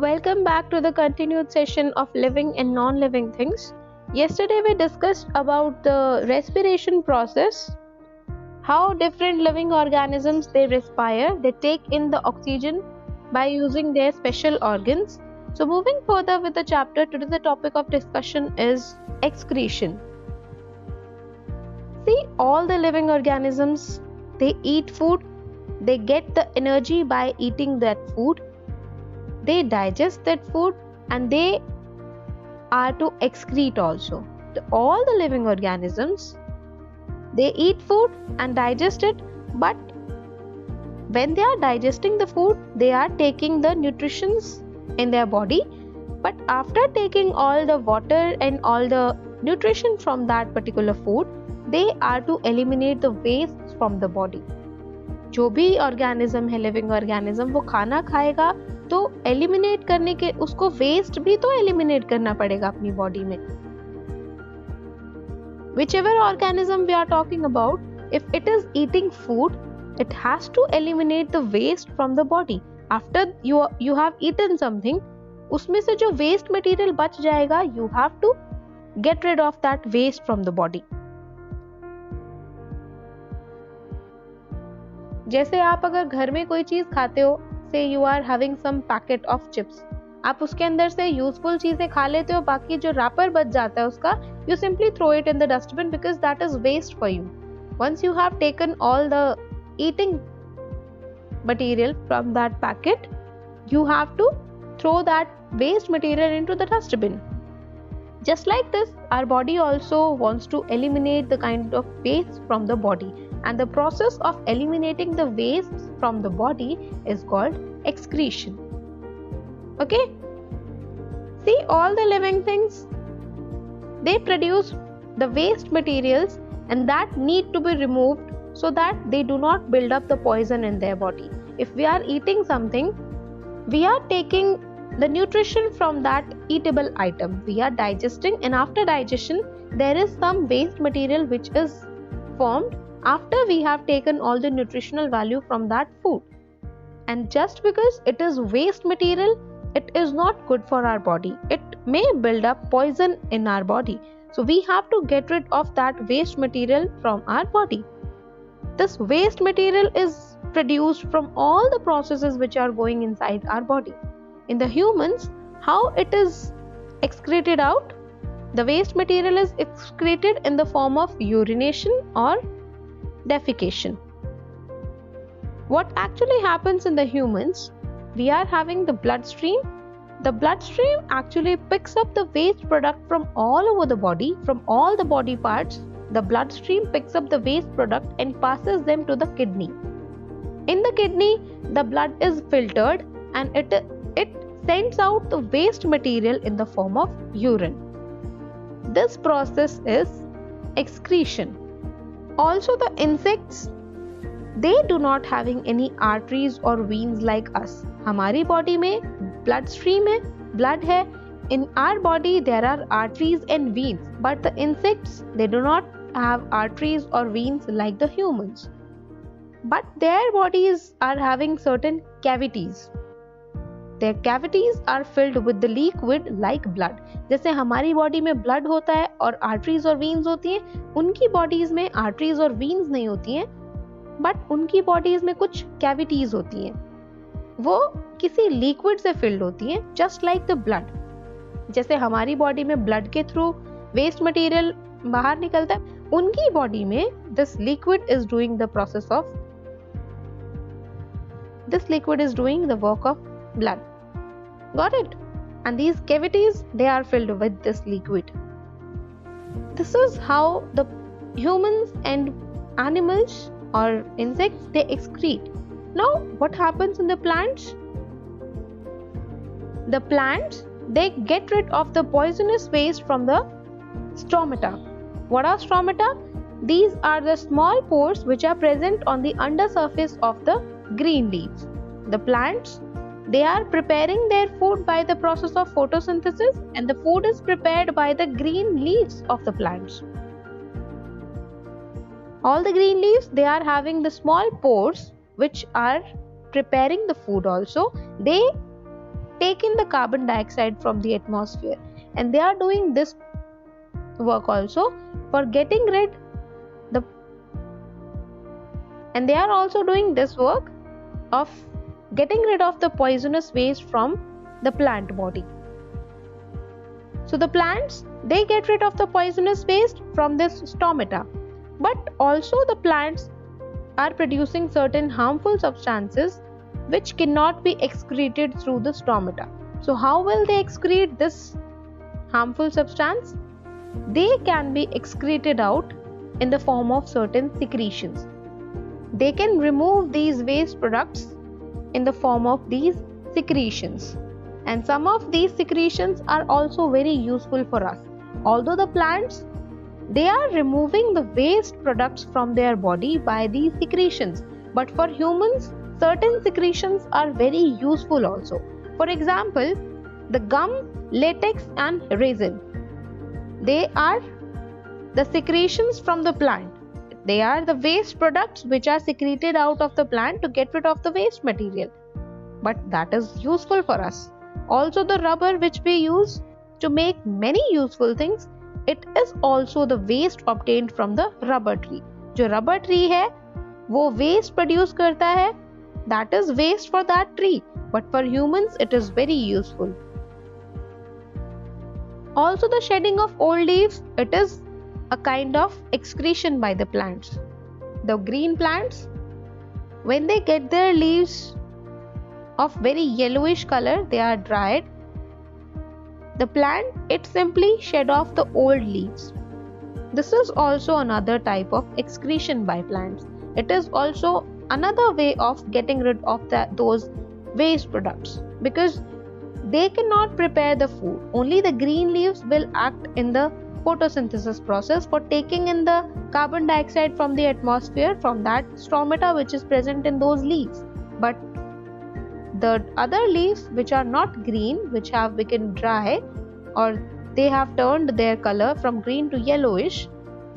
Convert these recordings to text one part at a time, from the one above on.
welcome back to the continued session of living and non-living things. Yesterday we discussed about the respiration process, how different living organisms they respire, they take in the oxygen by using their special organs. So moving further with the chapter, today the topic of discussion is excretion. See, all the living organisms, they eat food, they get the energy by eating that food, they digest that food, and they are to excrete also. All the living organisms, they eat food and digest it, but when they are digesting the food, they are taking the nutritions in their body, but after taking all the water and all the nutrition from that particular food, they are to eliminate the waste from the body. जो भी organism है, living organism, वो खाना खाएगा तो eliminate करने के उसको वेस्ट भी तो एलिमिनेट करना पड़ेगा अपनी बॉडी में. Whichever organism we are talking about, if it is eating food, it has to eliminate the waste from the body. After you have eaten something, उसमें से जो waste material बच जाएगा, you have to get rid of that waste from the body. जैसे आप अगर घर में कोई चीज खाते हो, say you are having some packet of chips, आप उसके अंदर से यूजफुल चीजें खा लेते हो, बाकी जो रैपर बच जाता है उसका, you simply throw it in the dustbin because that is waste for you. Once you have taken all the eating material from that packet, you have to throw that waste material into the dustbin. Just like this, our body also wants to eliminate the kind of waste from the body, and the process of eliminating the waste from the body is called excretion. Okay? See, all the living things, they produce the waste materials and that need to be removed so that they do not build up the poison in their body. If we are eating something, we are taking the nutrition from that eatable item, we are digesting, and after digestion there is some waste material which is formed after we have taken all the nutritional value from that food. And just because it is waste material, it is not good for our body, it may build up poison in our body, so we have to get rid of that waste material from our body. This waste material is produced from all the processes which are going inside our body. In the humans, how it is excreted out? The waste material is excreted in the form of urination or defecation. What actually happens in the humans? We are having the bloodstream. The bloodstream actually picks up the waste product from all over the body, from all the body parts. The bloodstream picks up the waste product and passes them to the kidney. In the kidney, the blood is filtered and it sends out the waste material in the form of urine. This process is excretion. Also, the insects, they do not having any arteries or veins like us. हमारी body में blood stream है, blood है. In our body there are arteries and veins, but the insects, they do not have arteries or veins like the humans. But their bodies are having certain cavities. Their cavities are filled with the liquid like blood. जैसे हमारी body में blood होता है और arteries और वीन्स होती हैं, उनकी बॉडीज में आर्टरीज और वीन्स नहीं होती हैं, बट उनकी बॉडीज में कुछ कैविटीज होती हैं, वो किसी लिक्विड से फिल्ड होती हैं, जस्ट लाइक द ब्लड. जैसे हमारी बॉडी में ब्लड के थ्रू वेस्ट मटेरियल बाहर निकलता है, उनकी बॉडी में this liquid is doing the process of this liquid is doing the work of blood. Got it? And these cavities, they are filled with this liquid. This is how the humans and animals or insects, they excrete. Now, what happens in the plants? The plants, they get rid of the poisonous waste from the stomata. What are stomata? These are the small pores which are present on the undersurface of the green leaves. The plants, they are preparing their food by the process of photosynthesis, and the food is prepared by the green leaves of the plants. All the green leaves, they are having the small pores which are preparing the food also. They take in the carbon dioxide from the atmosphere, and they are doing this work also for getting rid the and they are also doing this work of getting rid of the poisonous waste from the plant body. So the plants, they get rid of the poisonous waste from this stomata, but also the plants are producing certain harmful substances which cannot be excreted through the stomata. So how will they excrete this harmful substance? They can be excreted out in the form of certain secretions. They can remove these waste products in the form of these secretions. And some of these secretions are also very useful for us. Although the plants, they are removing the waste products from their body by these secretions, but for humans, certain secretions are very useful also. For example, the gum, latex and resin. They are the secretions from the plant. They are the waste products which are secreted out of the plant to get rid of the waste material. But that is useful for us. Also the rubber which we use to make many useful things, it is also the waste obtained from the rubber tree. जो rubber tree है, वो waste produce करता है, that is waste for that tree. But for humans, it is very useful. Also the shedding of old leaves, it is a kind of excretion by the plants. The green plants, when they get their leaves of very yellowish color, they are dried. The plant, it simply shed off the old leaves. This is also another type of excretion by plants. It is also another way of getting rid of those waste products, because they cannot prepare the food. Only the green leaves will act in the photosynthesis process for taking in the carbon dioxide from the atmosphere from that stomata which is present in those leaves. But the other leaves which are not green, which have become dry or they have turned their color from green to yellowish,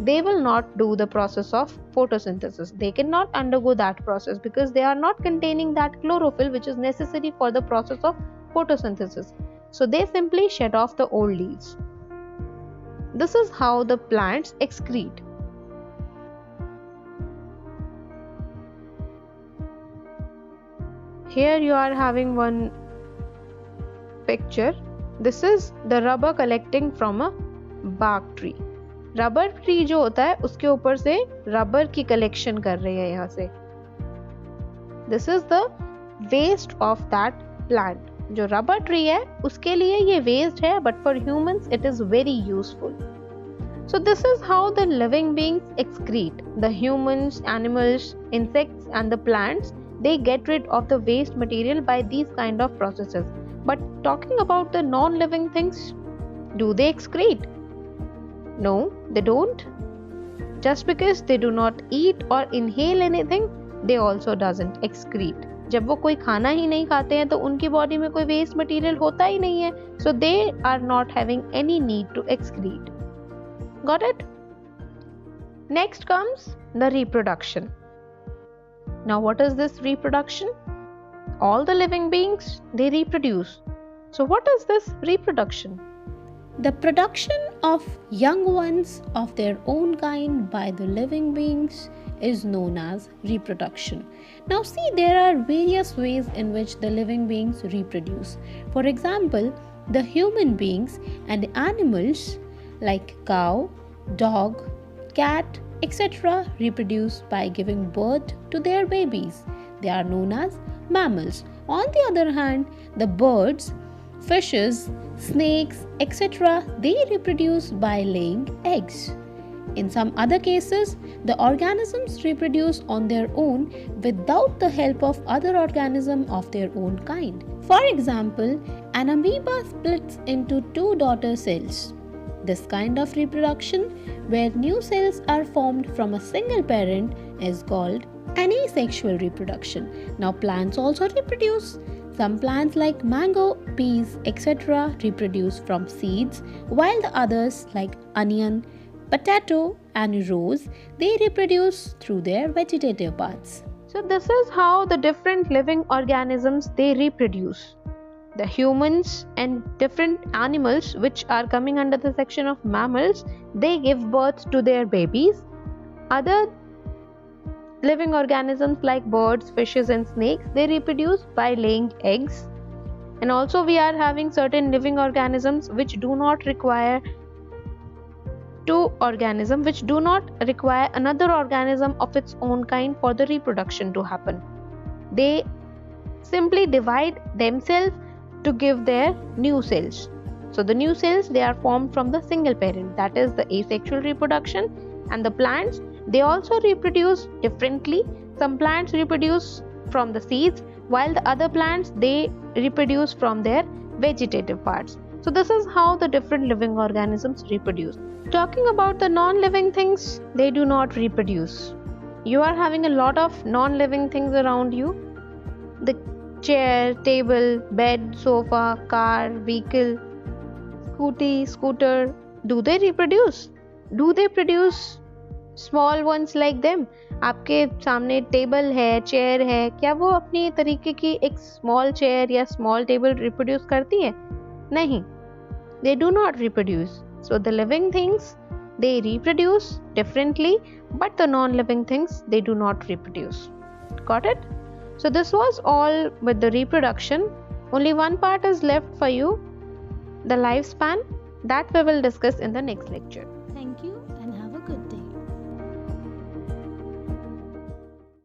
they will not do the process of photosynthesis. They cannot undergo that process because they are not containing that chlorophyll which is necessary for the process of photosynthesis. So they simply shed off the old leaves. This is how the plants excrete. Here you are having one picture. This is the rubber collecting from a bark tree. Rubber tree जो होता है उसके ऊपर से rubber की collection कर रही है यहाँ से. This is the waste of that plant. जो रबर ट्री है उसके लिए ये वेस्ट है, but for humans it is very useful. So this is how the living beings excrete. The humans, animals, insects and the plants, they get rid of the waste material by these kind of processes. But talking about the non-living things, do they excrete? No, they don't. Just because they do not eat or inhale anything, they also doesn't excrete. जब वो कोई खाना ही नहीं खाते हैं तो उनकी body में कोई वेस्ट मटेरियल होता ही नहीं है. So they are not having any need to excrete. Got it? Next comes the reproduction. Now what is this reproduction? All the living beings, they reproduce. So what is this reproduction? The production of young ones of their own kind by the living beings is known as reproduction. Now see, there are various ways in which the living beings reproduce. For example, the human beings and the animals like cow, dog, cat, etc. reproduce by giving birth to their babies. They are known as mammals. On the other hand, the birds, fishes, snakes, etc. they reproduce by laying eggs. In some other cases, the organisms reproduce on their own without the help of other organisms of their own kind. For example, an amoeba splits into two daughter cells. This kind of reproduction, where new cells are formed from a single parent, is called asexual reproduction. Now plants also reproduce. Some plants like mango, peas, etc. reproduce from seeds, while the others like onion, potato and rose, they reproduce through their vegetative parts. So this is how the different living organisms, they reproduce. The humans and different animals which are coming under the section of mammals, they give birth to their babies. Other living organisms like birds, fishes and snakes, they reproduce by laying eggs. And also we are having certain living organisms which do not require another organism of its own kind for the reproduction to happen. They simply divide themselves to give their new cells. So the new cells, they are formed from the single parent, that is the asexual reproduction. And the plants, they also reproduce differently. Some plants reproduce from the seeds, while the other plants, they reproduce from their vegetative parts. So this is how the different living organisms reproduce. Talking about the non-living things, they do not reproduce. You are having a lot of non-living things around you. The chair, table, bed, sofa, car, vehicle, scooter, do they reproduce? Do they produce small ones like them? आपके सामने table है, chair है, क्या वो अपनी तरीके की एक स्मॉल चेयर या स्मॉल टेबल रिप्रोड्यूस करती है? नहीं, they do not reproduce. So the living things, they reproduce differently, but the non-living things, they do not reproduce. Got it? So this was all with the reproduction. Only one part is left for you, the lifespan, that we will discuss in the next lecture.